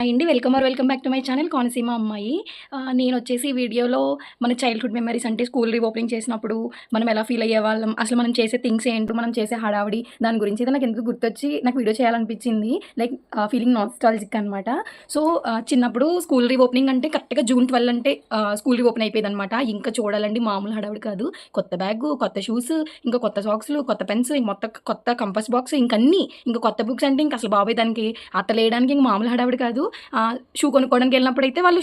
అండి welcome back to my channel Konaseema అమ్మాయి. నేను వచ్చేసి ఈ వీడియోలో మన చైల్డ్‌హుడ్ మెమరీస్ అంటే స్కూల్ రీఓపెనింగ్ చేసినప్పుడు మనం ఎలా ఫీల్ అయ్యేవాళ్ళం, అసలు మనం చేసే థింగ్స్ ఏంటో, మనం చేసే హడావిడి దాని గురించి అయితే నాకు ఎందుకో గుర్తొచ్చి నాకు వీడియో చేయాలనిపించింది. లైక్ ఫీలింగ్ నాస్టాల్జిక్ అనమాట. సో, చిన్నప్పుడు స్కూల్ రీఓపెనింగ్ అంటే కరెక్ట్‌గా జూన్ 12 అంటే స్కూల్ రీఓపెన్ అయిపోయేదనమాట. ఇంకా చూడాలండి మామూలు హడావిడి కాదు. కొత్త బ్యాగు, కొత్త షూస్, ఇంకా కొత్త సాక్స్‌లు, కొత్త పెన్స్, మొత్తం కొత్త కంపాస్ బాక్స్ ఇంకన్నీ. ఇంకా కొత్త బుక్స్ అంటే ఇంక అసలు బాబోయ్! దానికి అట్టలేయడానికి ఇంక మామూలు హడావిడి కాదు. షూ కొనుక్కోవడానికి వెళ్ళినప్పుడైతే వాళ్ళు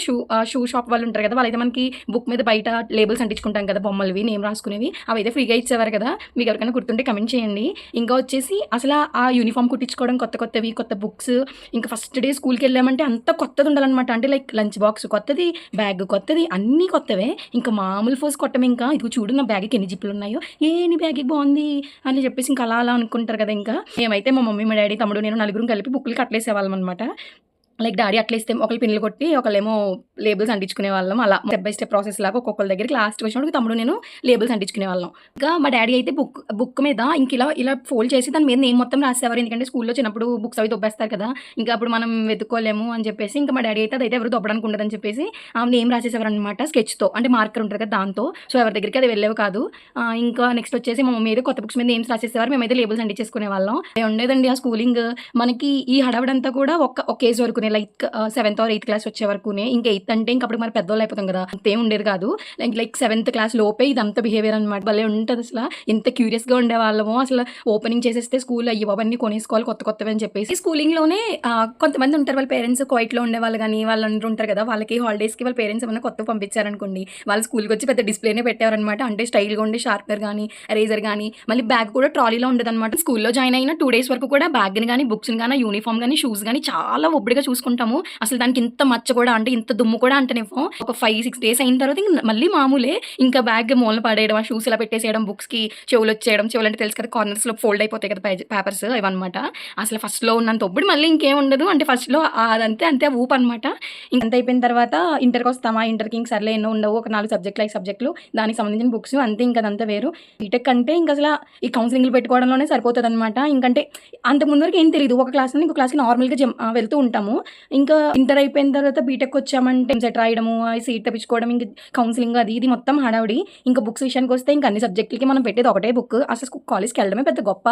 షూ షాప్ వాళ్ళు ఉంటారు కదా, వాళ్ళైతే మనకి బుక్ మీద బయట లేబుల్స్ అంటించుకుంటాం కదా, బొమ్మలవి నేమ్ రాసుకునేవి, అవైతే ఫ్రీగా ఇచ్చేవారు కదా. మీకు ఎవరికైనా గుర్తుంటే కమెంట్ చేయండి. ఇంకా వచ్చేసి అసలు ఆ యూనిఫామ్ కుట్టించుకోవడం, కొత్త కొత్తవి, కొత్త బుక్స్, ఇంకా ఫస్ట్ డే స్కూల్కి వెళ్ళామంటే అంత కొత్తది ఉండాలన్నమాట. అంటే లైక్ లంచ్ బాక్స్ కొత్తది, బ్యాగ్ కొత్తది, అన్నీ కొత్తవే. ఇంకా మామూలు ఫోర్స్ కొట్టమే. ఇంకా ఇది చూడు నా బ్యాగ్కి ఎన్ని జిప్పులు ఉన్నాయో, నీ బ్యాగ్ బాగుంది అని చెప్పేసి ఇంకా అలా అనుకుంటారు కదా. ఇంకా మేమైతే మా మమ్మీ, మా డాడీ, తమ్ముడు, నేను నలుగురం కలిపి బుక్కులు కట్టలేసేవాళ్ళం అనమాట. లైక్ డాడీ అట్లా ఇస్తే ఒకళ్ళు పిన్నులు కొట్టి ఒకళ్ళేమో లేబుల్స్ అంటించుకునే వాళ్ళం. అలా స్టెప్ బై స్టెప్ ప్రాసెస్ లాగా ఒక్కొక్కరి దగ్గరికి లాస్ట్ వచ్చినప్పుడు తమ్ముడు నేను లేబుల్స్ అంటించుకునే వాళ్ళం. ఇంకా మా డాడీ అయితే బుక్ మీద ఇంక ఇలా ఫోల్డ్ చేసి దాని మీద నేమ్ మొత్తం రాసేవారు. ఎందుకంటే స్కూల్లో చిన్నప్పుడు బుక్స్ అవి దొబ్బేస్తారు కదా, ఇంకా అప్పుడు మనం వెతుక్కోలేము అని చెప్పేసి ఇంకా మా డాడీ అయితే అదైతే ఎవరు దొబ్బడానికి ఉండదని చెప్పేసి నేమ్ రాసేసేవారు అనమాట స్కెచ్తో. అంటే మార్కర్ ఉంటుంది కదా దాంతో. సో ఎవరి దగ్గరికి అది వెళ్ళేవి కాదు. ఇంకా నెక్స్ట్ వచ్చేసి మా మమ్మీ అయితే కొత్త బుక్స్ మీద నేమ్స్ రాసేసేవారు, మేమైతే లేబుల్స్ అంటించేసుకునే వాళ్ళం. ఉండేదండి ఆ స్కూలింగ్. మనకి ఈ హడావిడంతా కూడా ఒక ఏజ్ వరకు, like 7th or 8th class వచ్చే వరకునే. ఇంకా 8th అంటే ఇంక అప్పుడు మరి పెద్దోళ్ళు అయిపోతాం కదా, అంతేం ఉండేది కాదు. లైక్ 7th క్లాస్ లోపే ఇదంతా బిహేవియర్ అనమాట. భలే ఉంటుంది అసలు. ఎంత క్యూరియస్గా ఉండేవాళ్ళము అసలు. ఓపెనింగ్ చేసేస్తే స్కూల్ అయ్యి బాబన్నీ కొనేసుకోవాలి కొత్త కొత్తవి అని చెప్పేసి. స్కూలింగ్లోనే కొంతమంది ఉంటారు, వాళ్ళ పేరెంట్స్ క్వైట్లో ఉండేవాళ్ళు కానీ వాళ్ళందరూ ఉంటారు కదా, వాళ్ళకి హాలిడేస్కి వాళ్ళ పేరెంట్స్ ఏమైనా కొత్త పంపించారనుకోండి, వాళ్ళ స్కూల్కి వచ్చి పెద్ద డిస్ప్లేనే పెట్టారనమాట. అంటే స్టైల్గా ఉండే షార్ప్నర్ కానీ, ఎరేజర్ కానీ, మళ్ళీ బ్యాగ్ కూడా ట్రాలీలో ఉండదన్నమాట. స్కూల్లో జాయిన్ అయిన 2 days వరకు కూడా బ్యాగ్ని కానీ, బుక్స్ని కానీ, యూనిఫామ్ కానీ, షూస్ కానీ చాలా ఒబ్బడిగా చూసుకుంటాము. అసలు దానికి ఇంత మచ్చ కూడా, అంటే ఇంత దుమ్ము కూడా అంటనేమో. ఒక 5-6 days అయిన తర్వాత ఇంక మళ్ళీ మామూలే. ఇంకా బ్యాగ్ మూలన పడేయడం, ఆ షూస్ ఇలా పెట్టేసేయడం, బుక్స్కి చెవులు వచ్చేయడం. చెవులు అంటే తెలుసు కదా, కార్నర్స్లో ఫోల్డ్ అయిపోతాయి కదా పేపర్స్, ఇవన్నమాట. అసలు ఫస్ట్లో ఉన్నంత ఒబ్బడి మళ్ళీ ఇంకేం ఉండదు. అంటే ఫస్ట్లో అంతే ఊపు అనమాట. ఇంకంత అయిపోయిన తర్వాత ఇంటర్కి వస్తామా, ఇంటర్కి ఇంక సర్లే ఎన్నో ఉండవు, ఒక 4 సబ్జెక్టులు 5 సబ్జెక్టులు, దానికి సంబంధించిన బుక్స్ అంతే. ఇంకా అదంతా వేరు. బీటెక్ అంటే ఇంకా అసలు ఈ కౌన్సిలింగ్లు పెట్టుకోవడంలోనే సరిపోతుంది అనమాట. ఇంకంటే అంతకుముందు వరకు ఏం తెలియదు, ఒక క్లాస్ నుండి ఇంకో క్లాస్కి నార్మల్గా వెళ్తూ ఉంటాము. ఇంకా ఇంటర్ అయిపోయిన తర్వాత బీటెక్ వచ్చామంటే ఎంసెట్ రాయడము, సీట్ తెప్పించుకోవడం, ఇంక కౌన్సిలింగ్ అది ఇది మొత్తం హడావుడి. ఇంకా బుక్స్ విషయానికి వస్తే ఇంకా అన్ని సబ్జెక్టులకి మనం పెట్టేది ఒకటే బుక్. అసలు కాలేజ్కి వెళ్ళడమే పెద్ద గొప్ప.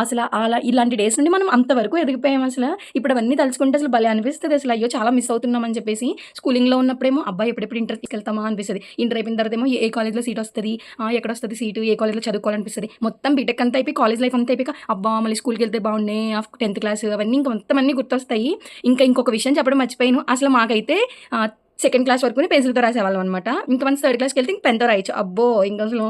అసలు అలా ఇలాంటి డేస్ నుండి మనం అంతవరకు ఎదిగిపోయాం. అసలు ఇప్పుడు అవన్నీ తలుచుకుంటే అసలు భలే అనిపిస్తుంది. అసలు అయ్యో చాలా మిస్ అవుతున్నాం అని చెప్పేసి. స్కూలింగ్లో ఉన్నప్పుడేమో అబ్బాయి ఎప్పుడెప్పుడు ఇంటర్ తీసుకెళ్తామా అనిపిస్తుంది. ఇంటర్ అయిపోయిన తర్వాత ఏమో ఏ కాలేజ్లో సీట్ వస్తుంది, ఎక్కడ వస్తుంది సీటు, ఏ కాలేజ్లో చదువుకోవాలనిపిస్తుంది. మొత్తం బీటెక్ అంతా అయిపోయి కాలేజ్ లైఫ్ అంతా అయిపోయి అబ్బా మళ్ళీ స్కూల్కి వెళ్తే బాగుండే, 10th క్లాస్ అవన్నీ ఇంకా మొత్తం అన్నీ గుర్తొస్తాయి. ఇంకా ఇంకొక విషయం చెప్పడం మర్చిపోయాను. అసలు మాకైతే 2nd క్లాస్ వరకు పెన్సిల్తో రాసేవాళ్ళం అనమాట. ఇంకా మన 3rd క్లాస్కి వెళ్తే ఇంక పెన్తో రాయచ్చు. అబ్బో ఇంకా అసలు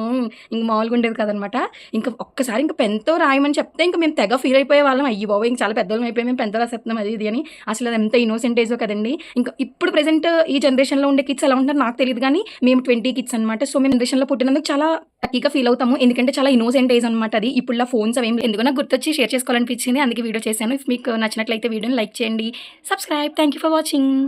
ఇంక మామూలుగా ఉండేది కదనమాట. ఇంకా ఒక్కసారి ఇంకా పెన్తో రాయమని చెప్తే ఇంకా మేము తెగ ఫీల్ అయిపోయే వాళ్ళం. అయ్యి బాబు ఇంక చాలా పెద్దోళ్ళం అయిపోయి మేము పెన్తో రాసేస్తున్నాం అది ఇది అని. అసలు అది ఎంత ఇన్నోసెంటేజో కదండి. ఇంకా ఇప్పుడు ప్రెసెంట్ ఈ జనరేషన్లో ఉండే కిడ్స్ ఎలా ఉంటారు నాకు తెలియదు, కానీ మేము 20 కిడ్స్ అనమాట. సో మేము జనరేషన్లో పుట్టినందుకు చాలా లక్కీగా ఫీల్ అవుతాము. ఎందుకంటే చాలా ఇన్నోసెంట్ ఏజ్ అనమాట అది. ఇప్పుడు ఫోన్స్ అవేం ఎందుకు నాకు గుర్తొచ్చి షేర్ చేసుకోవాలనిపించింది, అందుకే వీడియో చేశాను. మీకు నచ్చినట్లయితే వీడియోని లైక్ చేయండి, subscribe. Thank you for watching.